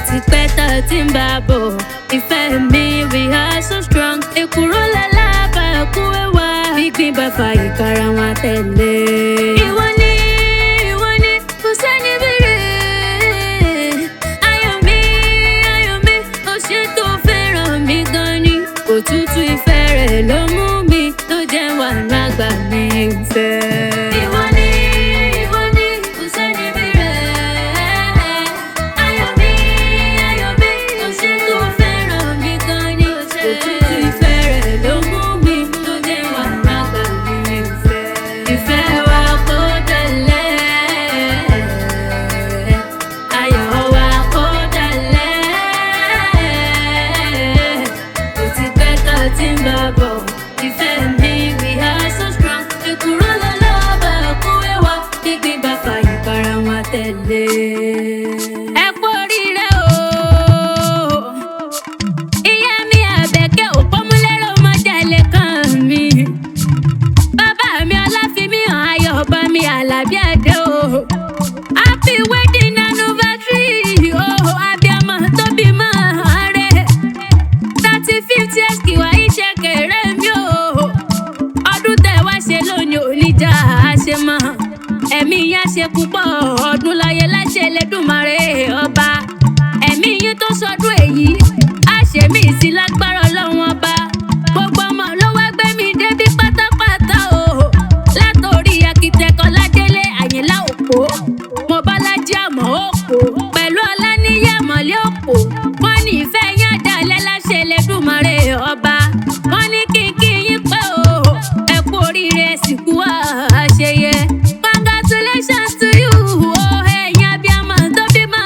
ti pẹ́ tá a ti ń bá a bọ̀. Ìfẹ́ mi we are so strong. Èkúrò lálábà kú ẹwà. Gbígbín bá fa ìkara wọn tẹ̀lé. Ìwọ ni kò sẹ́ni bèrè. Ayọ̀ mi ó ṣe tó fẹ́ràn mi gan ni. Òtútù ìfẹ́ rẹ̀ ló mú mi tó jẹ́ wà lágbà mi ìfẹ́. Ìwọ ni kò sẹ́ni bèrè. Ayọ̀ mi ó ṣe tó fẹ́ràn mi gan ni. Òtútù ìfẹ́ rẹ̀ ló mú mi tó jẹ́ wà lágbà mi ìfẹ́. Ìfẹ́ wa kò dalẹ̀. Ayọ̀ wa kò dalẹ̀. Ó ti pẹ́ tá a ti ń bá a bọ̀. Ìfẹ́ mi we are so strong. Èkúrò lálábà kú ẹwà. Gbígbín bá fa ìkara wọn tẹ̀lé. Ẹ kú oríire o. Ìyá mi Àbẹ̀kẹ́ òpómúlérò mọ́jàlẹ̀ kan mi. Bàbá mi Ọláfimíhàn Ayọ̀bá mi Àlàbí Adé o. Happy wedding anniversary o. Abiyamọ tó bímọ rẹ̀. 35 years kì wá iṣẹ́ kéré mi o. Ọdún tẹ̀ wá ṣe lónìí oníjà ṣe mọ́. Ẹ̀mí yẹn ṣe púpọ̀ ọdún láyé láṣẹ Elédùmarè ọba. Ẹ̀mí yín tó sọdún èyí á ṣe mí sí lágbára Ọlọ́run ọba. Gbogbo ọmọ ló wá gbé mi débi pátápátá o. Látòrí akitẹ́kọ̀ Ládélé Àyìnlá Òpó. Mo bá Lájí àmọ́ Òpó. Pẹ̀lú Ọláníyì Àmọ̀lé Òpó. Wọ́n ní ìfẹ́ yẹn dalẹ̀ láṣẹ Elédùmarè ọba. Wọ́n ní kí yín pé o. Ẹ kú oríire sìnkú àṣeyẹ. Congratulations to you o. Ẹ̀yin abiyamọ tó bímọ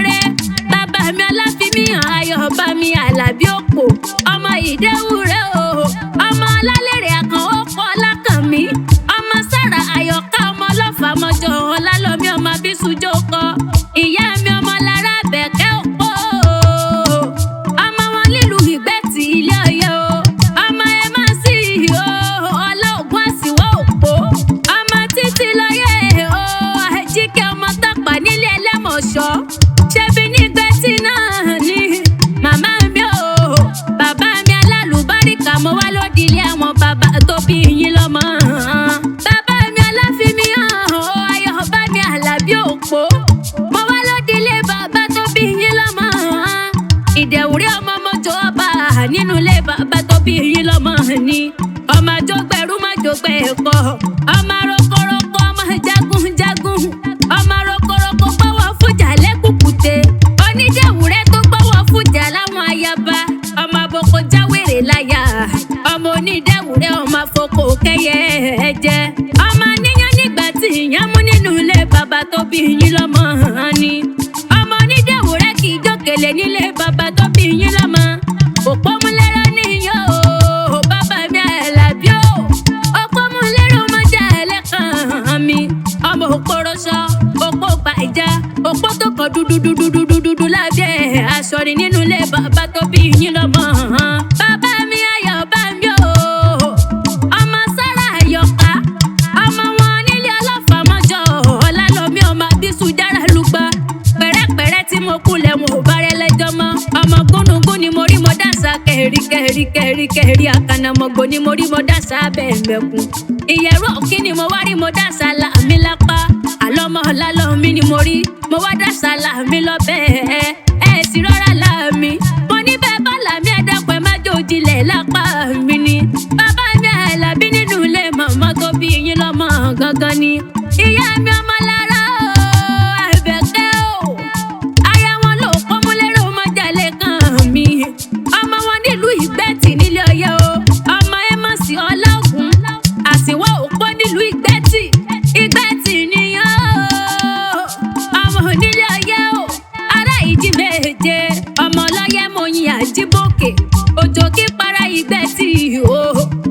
rẹ̀. Bàbá mi Ọláfimíhàn Ayọ̀bá mi Àlàbí Òpó. Ọmọ Ìdẹ́wùrẹ́ o. Ọmọ Ọlálérè Àkànó kọ́ Ọlákànmí. Ọmọ Sára Àyọ̀ká ọmọ Ọlọ́fà mọ́jọ Ọlálọ́mí ọmọ Bísújó kọ́. Ìyá mi ọmọ Lára Àbẹ̀kẹ́ Òpó. Ọmọ wọn nílùú Ìgbẹ́tì Ilé Ọ̀yọ́ o. Ọmọ ẹ má sí o. Ọlá Ògún Àsìwọ́ Òpó. Ọmọ Títí Lóyè o. Àjíkẹ́ ọmọ Tapa nílé Ẹlẹ́mọ̀ṣọ́. Ṣebí ní Ìgbẹ́tì náà ni màmá mi o. Bàbá mi alálùbáríkà mo wá lódì ilé àwọn bàbá tó bí yín lọ́mọ. Bàbá mi Ọláfimíhàn Ayọ̀bá mi Àlàbí Òpó. Mo wá lódì ilé bàbá tó bí yín lọ́mọ. Ìdẹ̀wùrẹ́ ọmọ mọ́jọ́ ọba nínú ilé bàbá tó bí yín lọ́mọ ni. Ọmọ àjọgbẹ̀rú má jọgbẹ̀ ẹ̀kọ́. Ọmọ rokoroko ọmọ jagunjagun. Ọmọ rokoroko gbọ́wọ́ fújà lẹ́kùkùté. Onídẹ̀wùrẹ́ tó gbọ́wọ́ fújà láwọn ayaba. Ọmọ aboko jáwèrè láyà. Ọmọ onídẹ̀wùrẹ́ ọmọ afoko kẹyẹ jẹ. Ọmọ níyàn nígbà tí ìyàn mú nínú ilé bàbá tó bí yín lọ́mọ ni. Ọmọ onídẹ̀wùrẹ́ kì í jókèlè nílé bàbá tó bí yín lọ́mọ. Òpómúlérò níyàn o. Bàbá mi Àlàbí o. Òpómúlérò mọ́jàlẹ̀ kan mi. Ọmọ òpóròṣọ òpó gbàjà. Òpó tó kọ dúdúdúdúdúdú lábẹ́ aṣọ ni nínú ilé bàbá tó bí yín lọ́mọ. Bàbá mi Ayọ̀bá mi o. Ọmọ Sára Àyọ̀ká. Ọmọ wọn nílé Ọlọ́fà mọ́jọ Ọlálọ́mí ọmọ Bísújára lùgbà. Pẹ̀rẹ́pẹ̀rẹ́ tí mo kulẹ̀ wọn ò bá rẹ lẹ́jọ́ mọ́. Ọmọ gúnugún ni mo rí mo dàsá kẹ̀rí àkànnàmọ̀gbò ni mo rí mo dàsá bẹ̀ẹ̀mẹ̀kùn. Ìyẹ̀rú òkín ni mo wá rí mo dàsá láàmì lápá. Àlọ́mọ Ọlálọ́mí ni mo rí mo wá dàsá láàmì lọ́bẹ̀ ẹ̀ sì rọ́ra láàmì. Mo ní bẹ́ẹ̀ bá làmì ẹ̀dẹ́pẹ̀ má jò jilẹ̀ lápá mi ni. Bàbá mi Àlàbí nínú ilé màmá tó bí yín lọ́mọ gangan ni. Ìyá mi ọmọ Lára o. Àbẹ̀kẹ́ o. Aya wọn ló Òpómúlérò mọ́jàlẹ̀ kan mi. Ọmọ wọn nílùú Ìgbẹ́tì nílé Ọ̀yọ́ o. Ọmọ Ẹmọ̀sí Ọlá Ògún Àsìwọ́ Òpó nílùú Ìgbẹ́tì. Ìgbẹ́tì nìyàn o. Ọmọ onílé Ọ̀yọ́ o. Ará Ìdí méje. Ọmọ Ọlọ́yẹ́ Mọ̀yìn Àjíbókè. Òjò kí para Ìgbẹ́tì o.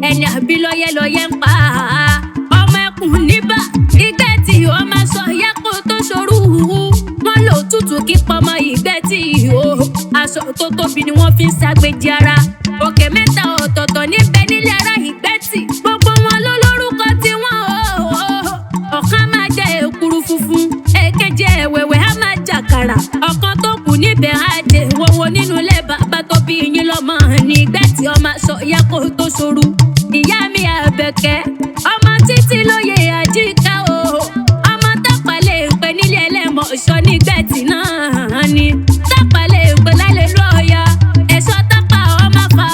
Ẹni àbí lọ́yẹ́ ń pa. Ọmọ ẹkùn níbà. Ìgbẹ́tì ọmọ sọ yẹ kó tó ṣorú. Wọ́n lò tútù kí pọmọ Ìgbẹ́tì o. Aṣọ tó tóbi ni wọ́n fi ń ṣàgbéjì ara. Òkè mẹ́ta ọ̀tọ̀ọ̀tọ̀ níbẹ̀ nílé ará Ìgbẹ́tì. Gbogbo wọn ló lórúkọ tiwọn o. Ọ̀kan máa jẹ èkuru funfun. Èkejì ẹ̀wẹ̀wẹ̀ á máa jàkàrà. Ọ̀kan tó kù níbẹ̀ á tó bí yín lọ́mọ ní igbeti ọmọ sọ ìyá kó tó ṣoru. Ìyá mi Àbẹ̀kẹ́ ọmọ títí lóye àjíká o. Ọmọ Tapa lè pè nílé ẹlẹ́mọ̀ ṣọ ní igbeti náà ni. Tapa lè pè lálẹ́ lọ́ọ̀yà ẹ̀ṣọ́ Tapa ọmọ fa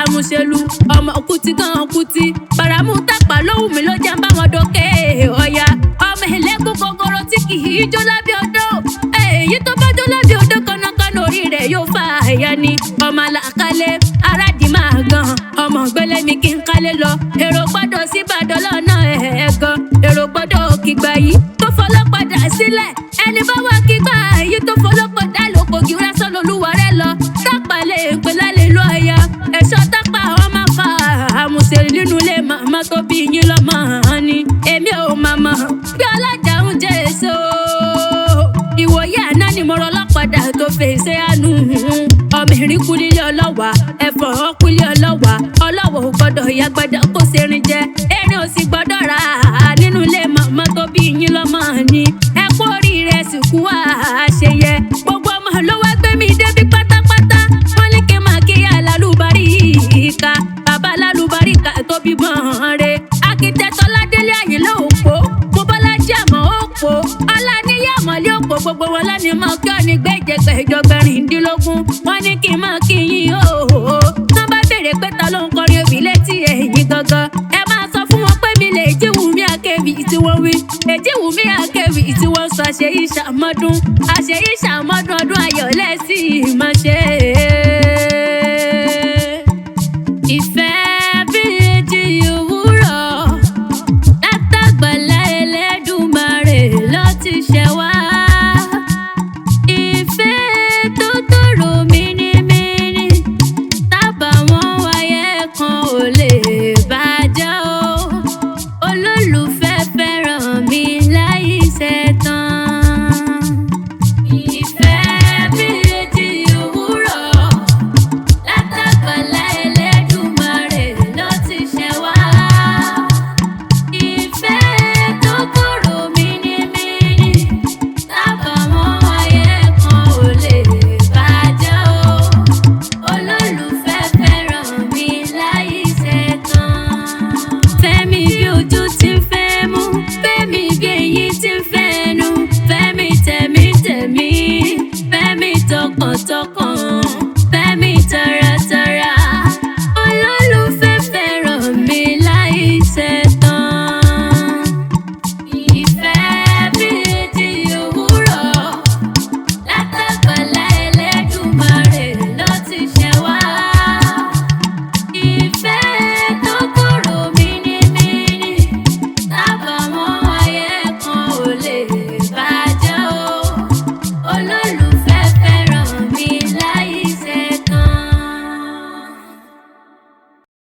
àmúṣelú. Ọmọ kùtì gan kùtì bàràmù Tapa lóhùn mi ló jẹ́ ń bá wọn dókè ọ̀yà. Ọmọ ẹlẹ́gùn gogoro tí kì í jó lábẹ́ odò. Èyí tó bá jó lábẹ́ odò kọ́nàkọ́nà orí rẹ̀ yóò fa àyà ni. Ọmọ làkàlẹ̀ aládìí máa gan. Ọmọ gbélé mi kí n kálé lọ. Èrò gbọ́dọ̀ sí Ìbàdàn lọ́nà ẹ̀ẹ̀gan. Èrò gbọ́dọ̀ kígbà yìí tó fọlọ́padà sílẹ̀. Ẹni bá wá kígbà yìí tó fọlọ́padà lóko kí rásán lolúwa rẹ̀ lọ. Tapa lè pè lálẹ́ lọ ẹ̀yà. Ẹ̀ṣọ́ Tapa ọmọ fa àmùsè nínú ilé màmá tó bí yín lọ́mọ ni. Èmi ò màmá bí ọlọ́jà ń jẹ́ èso. Ìwòye àná ni mo rọ lọ́padà tó fèsì àánú. Ọmọ ìrìn kú nílé ọlọ́wà ẹ̀fọ́ kú nílé ọlọ́wà. Ọlọ́wà ò gbọ́dọ̀ ìyá gbọ́dọ̀ kó serin jẹ. Erin ò sì gbọ́dọ̀ rà nínú ilé màmá tó bí yín lọ́mọ ni. Ẹ kú oríire sìnkú àṣeyẹ. Gbogbo ọmọ ló wá gbé mi débi pátápátá. Wọ́n ní kí n máa kí alálùbáríkà. Bàbá alálùbáríkà tó bí mọ́ re. Akitẹ́tọ́ Ládélé Àyìnlá Òpó. Mo bọ́lá jẹ́ àmọ́ Òpó. Ọlá níyà mọ́lẹ́ Òpó gbogbo wọn lánìí mọ́ kí ọ́ni gbé ìjẹgbẹ́ ìjọgbẹ̀rìndínlógún. Wọ́n ní kí n máa kí yín o. Tán bá béèrè pé ta ló ń kọrin òbí létí ẹ̀yìn gangan. Ẹ máa sọ fún wọn pé mi lè Èjìwùmí Akéwì tí wọ́n wí. Èjìwùmí Akéwì tí wọ́n sọ àṣeyí ṣàmọ́dún. Àṣeyí ṣàmọ́dún ọdún ayọ̀ lẹ́sìn ìmọ̀ṣe.